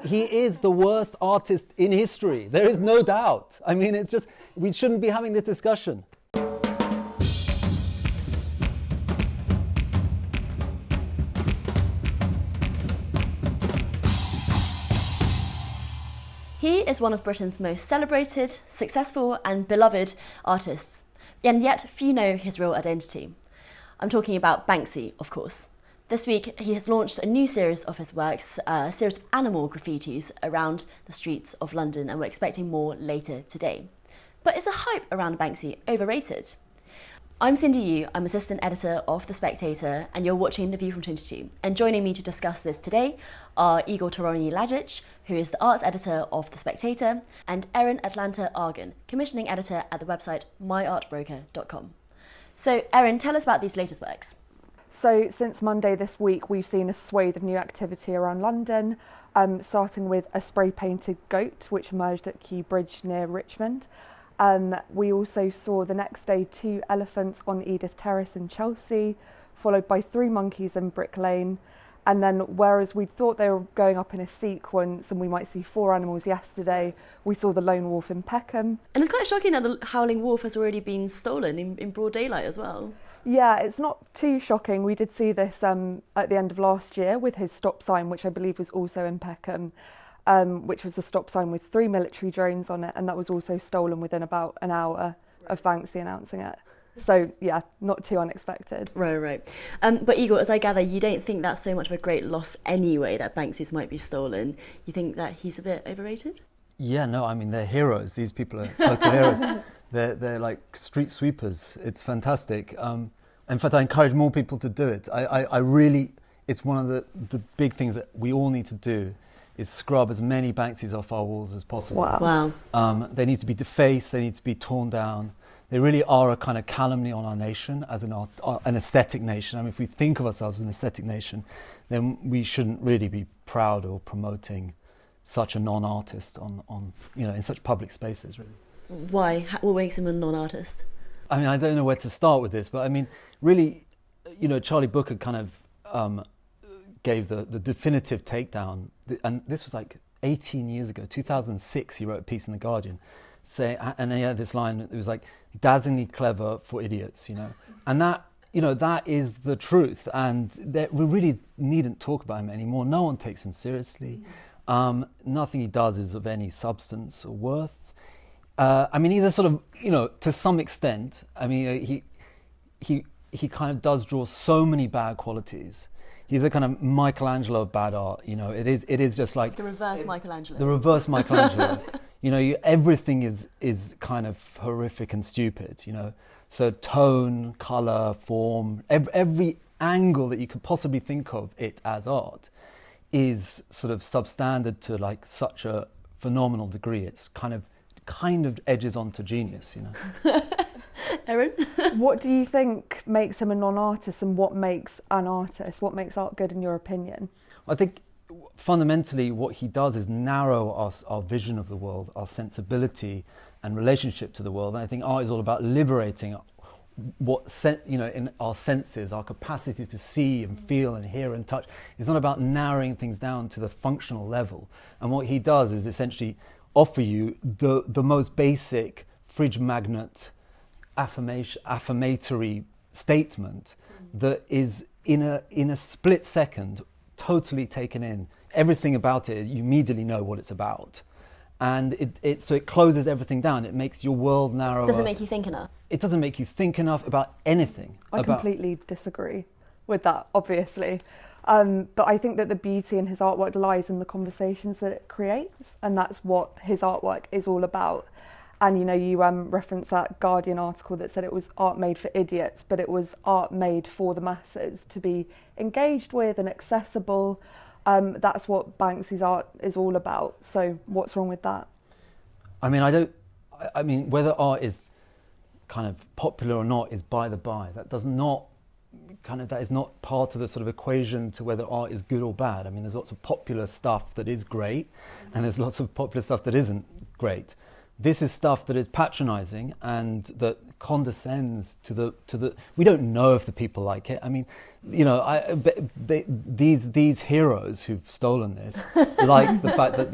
he is the worst artist in history. There is no doubt. I mean, it's just, we shouldn't be having this discussion. He is one of Britain's most celebrated, successful and beloved artists, and yet few know his real identity. I'm talking about Banksy, of course. This week, he has launched a new series of his works, a series of animal graffitis around the streets of London, and we're expecting more later today. But is the hype around Banksy overrated? I'm Cindy Yu, I'm assistant editor of The Spectator, and you're watching The View from 22. And joining me to discuss this today are Igor Toronyi-Lalic, who is the arts editor of The Spectator, and Erin-Atlanta Argun, commissioning editor at the website MyArtBroker.com. So, Erin, tell us about these latest works. So since Monday this week, we've seen a swathe of new activity around London, starting with a spray-painted goat, which emerged at Kew Bridge near Richmond. We also saw the next day 2 elephants on Edith Terrace in Chelsea, followed by 3 monkeys in Brick Lane. And then whereas we thought they were going up in a sequence and we might see 4 animals yesterday, we saw the lone wolf in Peckham. And it's quite shocking that the howling wolf has already been stolen in broad daylight as well. Yeah, it's not too shocking. We did see this at the end of last year with his stop sign, which I believe was also in Peckham. Which was a stop sign with 3 military drones on it, and that was also stolen within about an hour of Banksy announcing it. So yeah, not too unexpected. Right. But Igor, as I gather, you don't think that's so much of a great loss anyway, that Banksy's might be stolen. You think that he's a bit overrated? Yeah, no, I mean, they're heroes. These people are total heroes. They're like street sweepers. It's fantastic. In fact, I encourage more people to do it. I really, it's one of the big things that we all need to do, is scrub as many Banksys off our walls as possible. Wow. They need to be defaced, they need to be torn down. They really are a kind of calumny on our nation as an aesthetic nation. I mean, if we think of ourselves as an aesthetic nation, then we shouldn't really be proud or promoting such a non-artist on in such public spaces, really. Why? What makes him a non-artist? I mean, I don't know where to start with this, but I mean, really, Charlie Booker kind of gave the definitive takedown, and this was like 18 years ago, 2006, he wrote a piece in The Guardian, and he had this line, it was like, dazzlingly clever for idiots, and that, that is the truth, and we really needn't talk about him anymore. No one takes him seriously. Nothing he does is of any substance or worth. I mean, he's a sort of, to some extent, I mean, he kind of does draw so many bad qualities. He's a kind of Michelangelo of bad art, it is just like... The reverse Michelangelo. The reverse Michelangelo. Everything is kind of horrific and stupid, So tone, colour, form, every angle that you could possibly think of it as art is sort of substandard to like such a phenomenal degree. It's kind of edges onto genius, Erin? What do you think makes him a non-artist, and what makes an artist? What makes art good in your opinion? I think fundamentally what he does is narrow our vision of the world, our sensibility and relationship to the world. And I think art is all about liberating in our senses, our capacity to see and feel and hear and touch. It's not about narrowing things down to the functional level. And what he does is essentially offer you the most basic fridge magnet affirmatory statement that is in a split second totally taken in. Everything about it, you immediately know what it's about. And so it closes everything down. It makes your world narrower. Doesn't make you think enough. It doesn't make you think enough about anything. I completely disagree with that, obviously. But I think that the beauty in his artwork lies in the conversations that it creates, and that's what his artwork is all about. And you referenced that Guardian article that said it was art made for idiots, but it was art made for the masses to be engaged with and accessible. That's what Banksy's art is all about. So what's wrong with that? I mean, whether art is kind of popular or not is by the by. That is not part of the sort of equation to whether art is good or bad. I mean, there's lots of popular stuff that is great, and there's lots of popular stuff that isn't great. this is stuff that is patronizing and that condescends to the. We don't know if the people like it. I mean, you know, these heroes who've stolen this like the fact that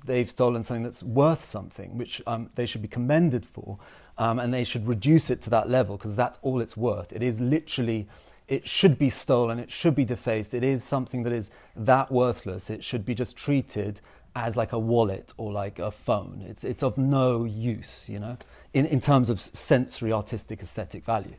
they've stolen something that's worth something, which they should be commended for, and they should reduce it to that level because that's all it's worth. It is literally. It should be stolen. It should be defaced. It is something that is that worthless. It should be just treated as like a wallet or like a phone. It's of no use, you know, in terms of sensory, artistic, aesthetic value.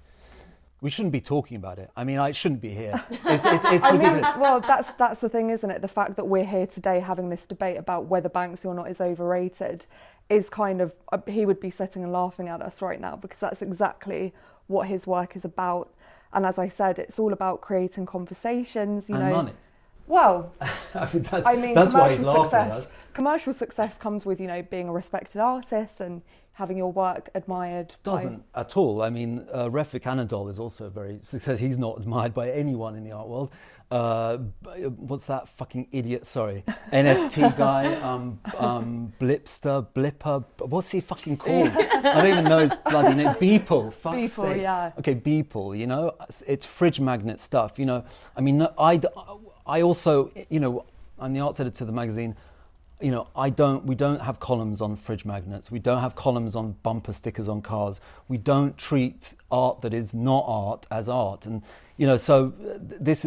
We shouldn't be talking about it. I mean, I shouldn't be here. It's ridiculous. Well, that's the thing, isn't it? The fact that we're here today having this debate about whether Banksy or not is overrated is kind of, he would be sitting and laughing at us right now because that's exactly what his work is about. And as I said, it's all about creating conversations, you know. Money. Well, I mean, that's why he's laughing at us. Commercial success comes with, you know, being a respected artist and having your work admired. Doesn't at all. I mean, Refik Anadol is also very successful. He's not admired by anyone in the art world. What's that fucking idiot? Sorry, NFT guy, Blipper. What's he fucking called? I don't even know his bloody name. Beeple. Fuck's sake. Yeah. Okay, Beeple. You know, it's fridge magnet stuff. You know, I mean, I also, you know, I'm the arts editor of the magazine. You know, we don't have columns on fridge magnets. We don't have columns on bumper stickers on cars. We don't treat art that is not art as art. And, you know, so this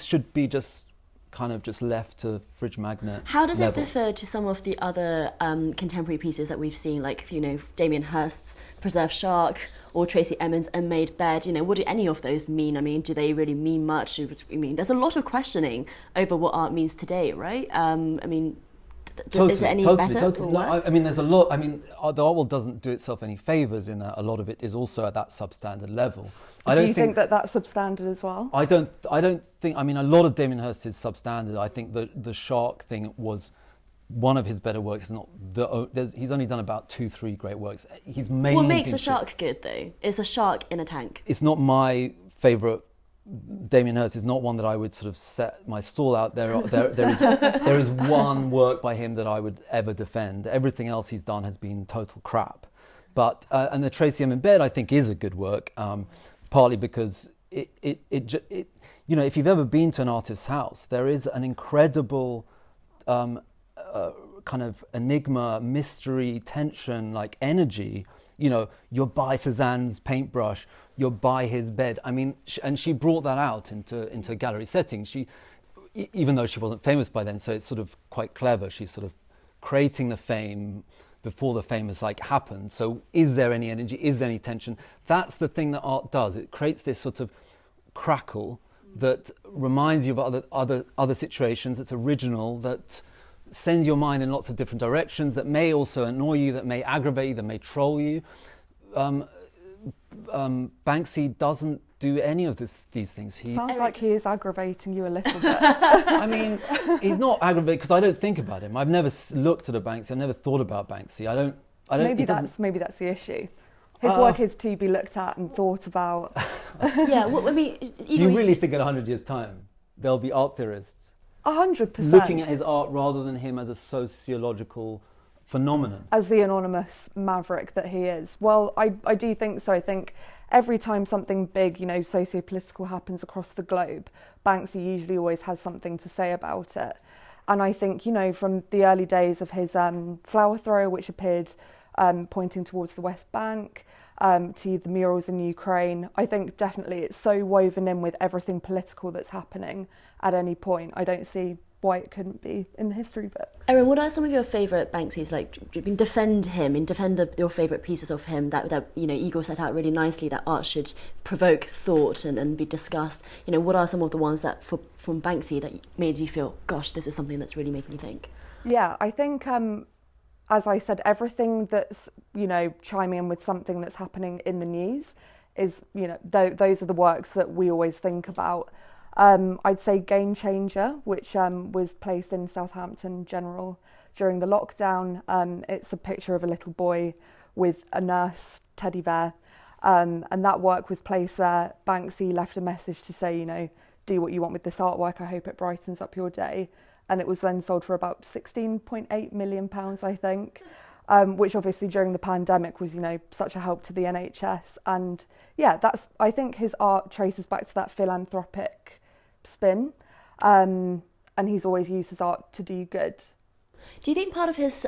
should be just kind of just left to fridge magnet. How does level. it differ to some of the other contemporary pieces that we've seen, like, you know, Damien Hirst's Preserved Shark or Tracy Emin's A Made Bed? You know, what do any of those mean? I mean, do they really mean much? I mean, there's a lot of questioning over what art means today, right? I mean, is it any better or worse? No, I mean, there's a lot. I mean, the art world doesn't do itself any favours in that. A lot of it is also at that substandard level. Do you think that that's substandard as well? I don't think. I mean, a lot of Damien Hirst is substandard. I think the shark thing was one of his better works. It's not he's only done about 2-3 great works. He's mainly. What makes a shark good though? Is a shark in a tank? It's not my favourite. Damien Hirst is not one that I would sort of set my stall out. There is one work by him that I would ever defend. Everything else he's done has been total crap. But and the Tracy Emin Bed I think is a good work. Partly because it you know, if you've ever been to an artist's house, there is an incredible kind of enigma, mystery, tension, like energy. You know, you're by Cézanne's paintbrush, you're by his bed. I mean, and she brought that out into a gallery setting. She, even though she wasn't famous by then, so it's sort of quite clever. She's sort of creating the fame before the fame has like happened. So is there any energy? Is there any tension? That's the thing that art does. It creates this sort of crackle that reminds you of other situations, that's original, that sends your mind in lots of different directions, that may also annoy you, that may aggravate you, that may troll you. Banksy doesn't do any of these things. Sounds like he is aggravating you a little bit. I mean, he's not aggravated because I don't think about him. I've never looked at a Banksy. I've never thought about Banksy. I don't. Maybe that's the issue. His work is to be looked at and thought about. Yeah, well, I mean, do you really think in 100 years' time there'll be art theorists 100% looking at his art rather than him as a sociological phenomenon? As the anonymous maverick that he is. Well, I do think so. I think every time something big, you know, socio-political happens across the globe, Banksy usually always has something to say about it. And I think, you know, from the early days of his flower thrower, which appeared pointing towards the West Bank, to the murals in Ukraine, I think definitely it's so woven in with everything political that's happening at any point. I don't see why it couldn't be in the history books. Erin, what are some of your favourite Banksys? Like, defend him and defend your favourite pieces of him that you know, Igor set out really nicely, that art should provoke thought and be discussed. You know, what are some of the ones that from Banksy that made you feel, gosh, this is something that's really making me think? Yeah, I think, as I said, everything that's, you know, chiming in with something that's happening in the news is, you know, those are the works that we always think about. I'd say Game Changer, which was placed in Southampton General during the lockdown. It's a picture of a little boy with a nurse teddy bear, and that work was placed there. Banksy left a message to say, you know, do what you want with this artwork. I hope it brightens up your day. and it was then sold for about £16.8 million, I think, which obviously during the pandemic was, such a help to the NHS. And yeah, I think his art traces back to that philanthropic spin, and he's always used his art to do good. Do you think part of his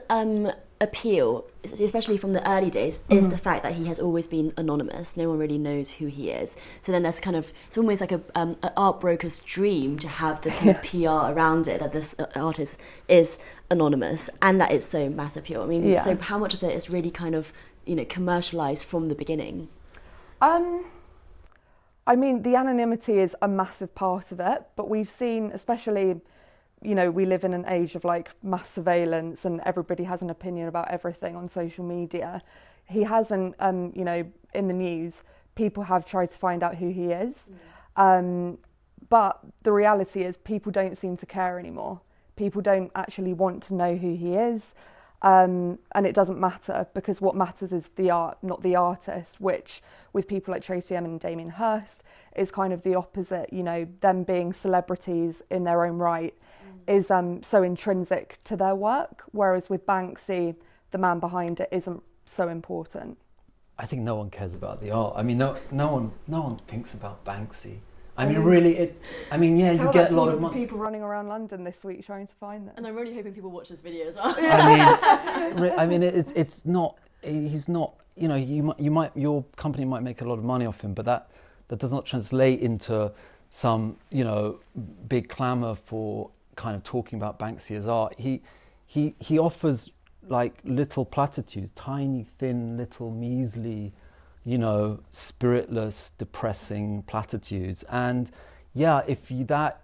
appeal, especially from the early days, is the fact that he has always been anonymous? No one really knows who he is. So then there's it's almost like an art broker's dream to have this kind of PR around it, that this artist is anonymous and that it's so mass appeal. I mean, so how much of it is really kind of, commercialised from the beginning? I mean, the anonymity is a massive part of it, but we've seen, especially, we live in an age of like mass surveillance and everybody has an opinion about everything on social media. He hasn't, in the news, people have tried to find out who he is. But the reality is people don't seem to care anymore. People don't actually want to know who he is. And it doesn't matter, because what matters is the art, not the artist, which with people like Tracy Emin and Damien Hirst is kind of the opposite. Them being celebrities in their own right is so intrinsic to their work, whereas with Banksy, the man behind it isn't so important. I think no one cares about the art. I mean, no one thinks about Banksy. I mean, really, you get a lot of money. People running around London this week trying to find them. And I'm really hoping people watch this video as well. It's not. He's not. Your company might make a lot of money off him, but that does not translate into some big clamour for kind of talking about Banksy as art. He offers like little platitudes, tiny, thin, little, measly, spiritless, depressing platitudes. And yeah, if that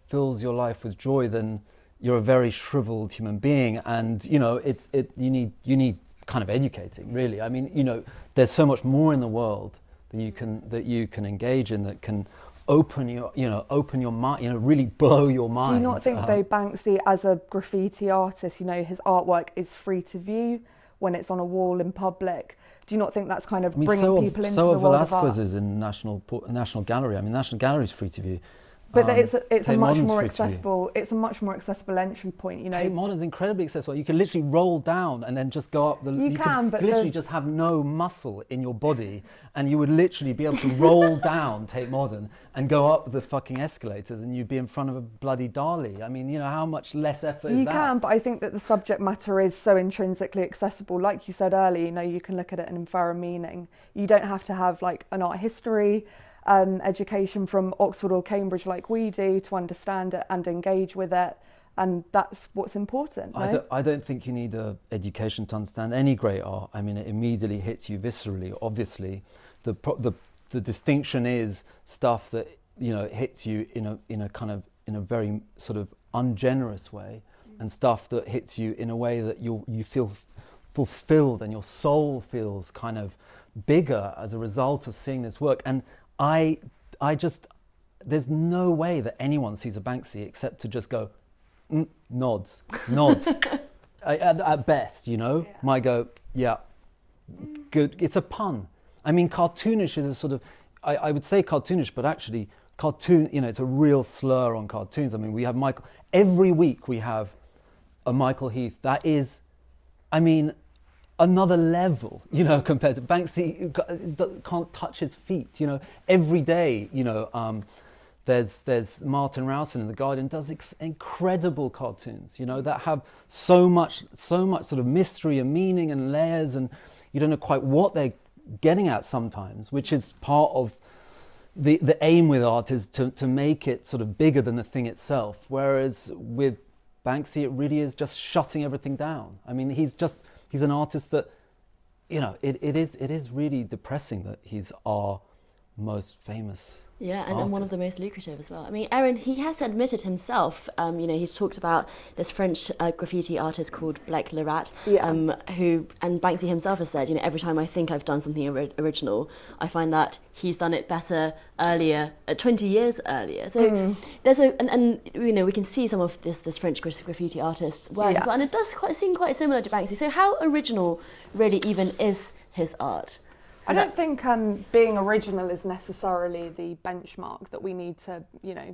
fills your life with joy, then you're a very shriveled human being. And you need kind of educating, really. I mean, there's so much more in the world that you can engage in, that can open your mind, really blow your mind. Do you not think though Banksy as a graffiti artist, his artwork is free to view when it's on a wall in public? Do you not think that's kind of bringing people into the world of art? So Velasquez is in National Gallery. I mean, National Gallery is free to view. But it's a much more accessible. It's a much more accessible entry point. Tate Modern's incredibly accessible. You can literally roll down and then just go up the. You can literally just have no muscle in your body, and you would literally be able to roll down Tate Modern and go up the fucking escalators, and you'd be in front of a bloody Dali. I mean, how much less effort is that? You can, but I think that the subject matter is so intrinsically accessible. Like you said earlier, you can look at it and infer a meaning. You don't have to have like an art history. Education from Oxford or Cambridge like we do to understand it and engage with it, and that's what's important. No? I don't think you need an education to understand any great art. I mean, it immediately hits you viscerally. Obviously, the distinction is stuff that hits you in a very sort of ungenerous way, and stuff that hits you in a way that you feel fulfilled and your soul feels kind of bigger as a result of seeing this work. And I just, there's no way that anyone sees a Banksy except to just go, nods. at best, Yeah. Might go, yeah, good. It's a pun. I mean, cartoonish is a sort of, I would say cartoonish, but actually cartoon, it's a real slur on cartoons. I mean, we have every week we have a Michael Heath. That is, another level, compared to Banksy. Can't touch his feet, Every day, there's Martin Rowson in The Guardian does incredible cartoons, that have so much sort of mystery and meaning and layers, and you don't know quite what they're getting at sometimes, which is part of the aim with art, is to make it sort of bigger than the thing itself. Whereas with Banksy, it really is just shutting everything down. I mean, he's an artist that, it is really depressing that he's our most famous and one of the most lucrative as well. I mean, Erin, he has admitted himself, he's talked about this French graffiti artist called Blake Lerat, who, and Banksy himself has said, every time I think I've done something original, I find that he's done it better earlier, 20 years earlier. So there's and we can see some of this French graffiti artist's work as well, and it does seem quite similar to Banksy. So how original really even is his art? I don't think being original is necessarily the benchmark that we need to,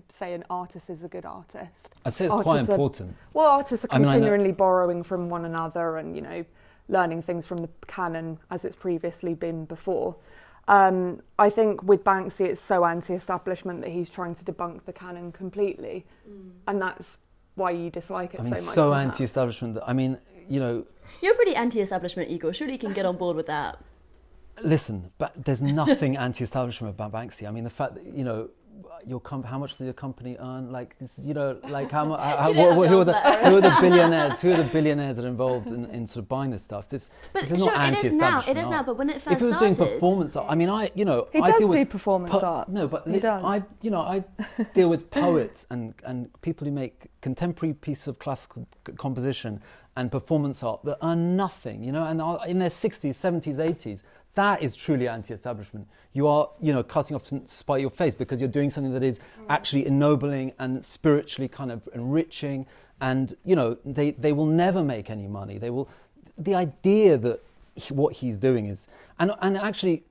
say an artist is a good artist. I'd say it's quite important. Artists are continually borrowing from one another and, learning things from the canon as it's previously been before. I think with Banksy, it's so anti-establishment that he's trying to debunk the canon completely. And that's why you dislike it so much. So anti-establishment that, You're pretty anti-establishment, Igor. Surely you can get on board with that. Listen, but there's nothing anti-establishment about Banksy. I mean, the fact that, how much does your company earn? Like, this, like how much? Who are the billionaires? Who are the billionaires that are involved in sort of buying this stuff? This is not anti-establishment. It is now. But when it first started, if it was doing performance art, he does do performance art. No, but he does. I deal with poets and people who make contemporary pieces of classical composition and performance art that earn nothing. And are in their 60s, 70s, 80s. That is truly anti-establishment. You are, cutting off to spite your face because you're doing something that is actually ennobling and spiritually kind of enriching. And, they will never make any money. The idea that what he's doing is, and actually,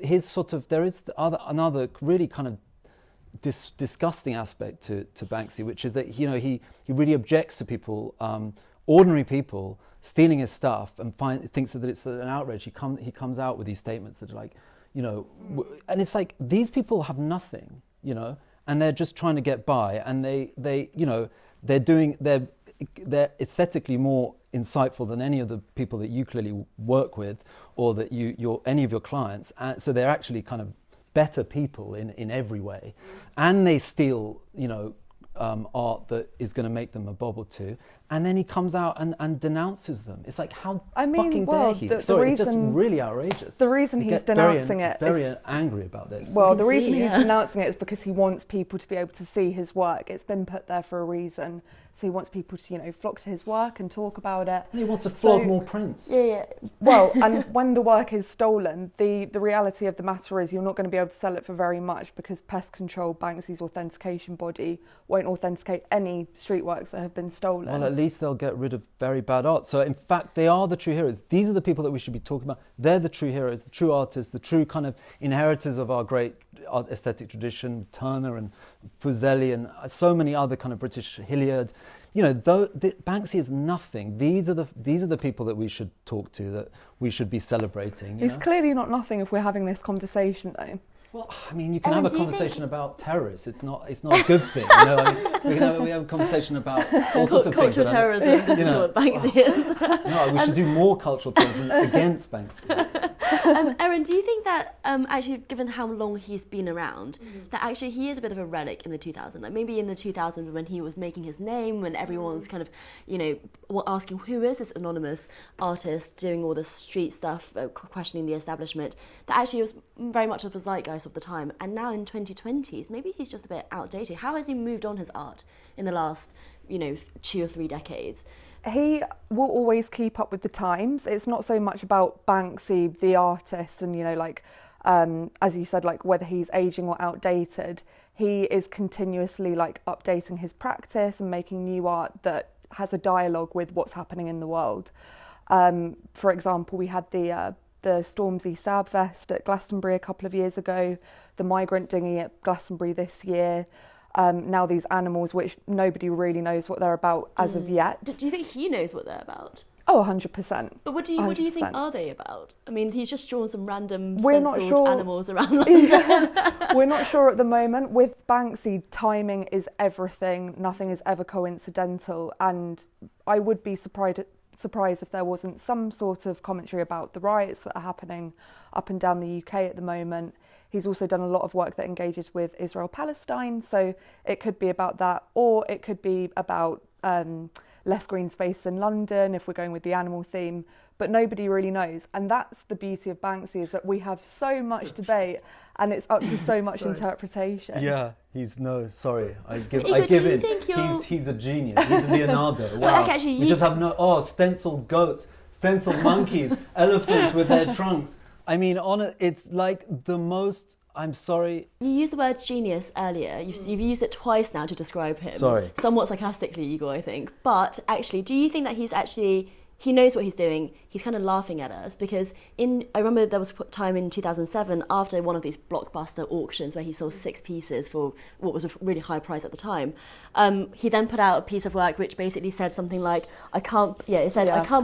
his sort of, there is another really kind of disgusting aspect to Banksy, which is that, he really objects to people, ordinary people, stealing his stuff and thinks that it's an outrage. He comes out with these statements that are like, and it's like these people have nothing, and they're just trying to get by, and they're aesthetically more insightful than any of the people that you clearly work with or that any of your clients. So they're actually kind of better people in every way, and they steal, art that is going to make them a bob or two, and then he comes out and denounces them. It's like, how fucking dare he? It's just really outrageous. The reason he's denouncing it is very angry about this. Well, the reason he's denouncing it is because he wants people to be able to see his work. It's been put there for a reason. So he wants people to, flock to his work and talk about it. And he wants to flog more prints. Yeah. Well, and when the work is stolen, the reality of the matter is you're not going to be able to sell it for very much because Pest Control, Banksy's authentication body, won't authenticate any street works that have been stolen. Well, at least they'll get rid of very bad art. So in fact, they are the true heroes. These are the people that we should be talking about. They're the true heroes, the true artists, the true kind of inheritors of our great art aesthetic tradition, Turner and Fuseli and so many other kind of British Hilliard. Banksy is nothing. These are the people that we should talk to, that we should be celebrating. He's clearly not nothing if we're having this conversation, though. Well, I mean, you can have a conversation about terrorists. It's not a good thing. We have a conversation about all sorts of things. Cultural terrorism. This is what Banksy is. No, we should do more cultural terrorism against Banksy. Erin, do you think that actually, given how long he's been around, that actually he is a bit of a relic in the 2000s? Like maybe in the 2000s when he was making his name, when everyone was kind of, asking who is this anonymous artist doing all this street stuff, questioning the establishment, that actually was very much of a zeitgeist of the time. And now in 2020s, maybe he's just a bit outdated. How has he moved on his art in the last, 2 or 3 decades? He will always keep up with the times. It's not so much about Banksy, the artist, and, as you said, like whether he's aging or outdated. He is continuously updating his practice and making new art that has a dialogue with what's happening in the world. For example, we had the Stormzy Stab Vest at Glastonbury a couple of years ago, the Migrant Dinghy at Glastonbury this year. Now these animals, which nobody really knows what they're about as of yet. Do you think he knows what they're about? Oh, 100%. But what do you think are they about? I mean, he's just drawn some random animals around London. We're not sure at the moment. With Banksy, timing is everything. Nothing is ever coincidental. And I would be surprised if there wasn't some sort of commentary about the riots that are happening up and down the UK at the moment. He's also done a lot of work that engages with Israel-Palestine, so it could be about that, or it could be about less green space in London, if we're going with the animal theme, but nobody really knows. And that's the beauty of Banksy, is that we have so much debate, and it's up to so much interpretation. Yeah, I give in. He's a genius. He's Leonardo. Wow. We just have stenciled goats, stenciled monkeys, elephants with their trunks. I mean, it's like the most. I'm sorry. You used the word genius earlier. You've used it twice now to describe him. Sorry. Somewhat sarcastically, Igor, I think. But actually, do you think that he's actually he knows what he's doing. He's kind of laughing at us because I remember there was a time in 2007 after one of these blockbuster auctions where he sold 6 pieces for what was a really high price at the time. He then put out a piece of work which basically said something like, I can't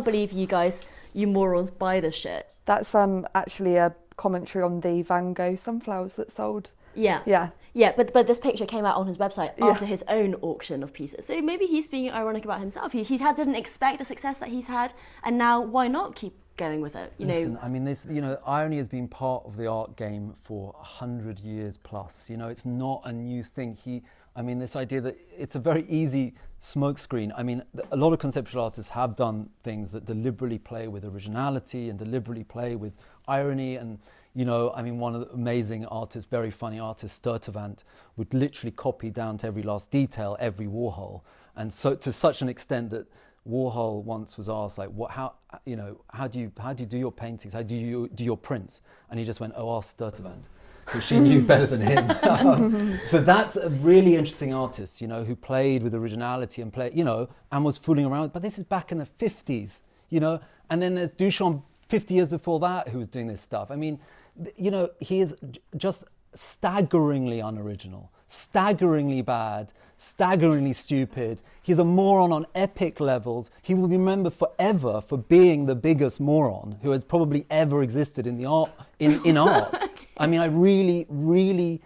believe you guys, you morons, buy this shit. That's actually a commentary on the Van Gogh sunflowers that sold. Yeah, but this picture came out on his website after his own auction of pieces. So maybe he's being ironic about himself. He didn't expect the success that he's had, and now why not keep going with it? Listen, I mean, this, irony has been part of the art game for 100 years plus. It's not a new thing. This idea that it's a very easy smokescreen. I mean, a lot of conceptual artists have done things that deliberately play with originality and deliberately play with irony. And, one of the amazing artists, very funny artist, Sturtevant, would literally copy down to every last detail every Warhol. And so to such an extent that Warhol once was asked, like, how do you do your paintings? How do you do your prints? And he just went, ask Sturtevant. Because she knew better than him. So that's a really interesting artist, who played with originality and and was fooling around. But this is back in the 50s, And then there's Duchamp 50 years before that who was doing this stuff. I mean, he is just staggeringly unoriginal, staggeringly bad, staggeringly stupid. He's a moron on epic levels. He will be remembered forever for being the biggest moron who has probably ever existed in the art, in art. I mean, I really,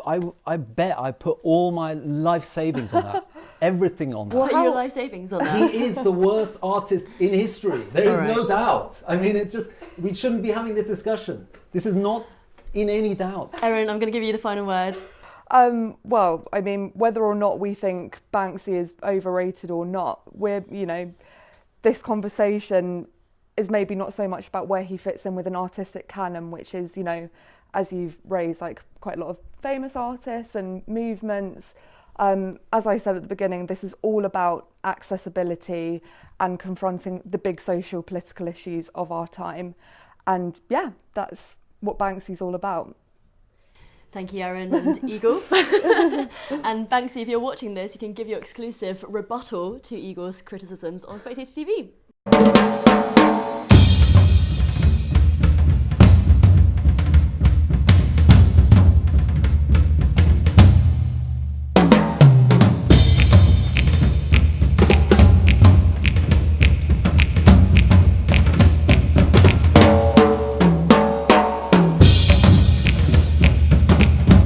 I bet I put all my life savings on that. Everything on that. What are your life savings on that? He is the worst artist in history. There is no doubt. I mean, it's just, we shouldn't be having this discussion. This is not in any doubt. Erin, I'm going to give you the final word. Well, I mean, whether or not we think Banksy is overrated or not, this conversation is maybe not so much about where he fits in with an artistic canon, which is, as you've raised, like quite a lot of famous artists and movements. As I said at the beginning, this is all about accessibility and confronting the big social political issues of our time. And yeah, that's what Banksy's all about. Thank you, Erin and Igor. And Banksy, if you're watching this, you can give your exclusive rebuttal to Igor's criticisms on Spectator TV.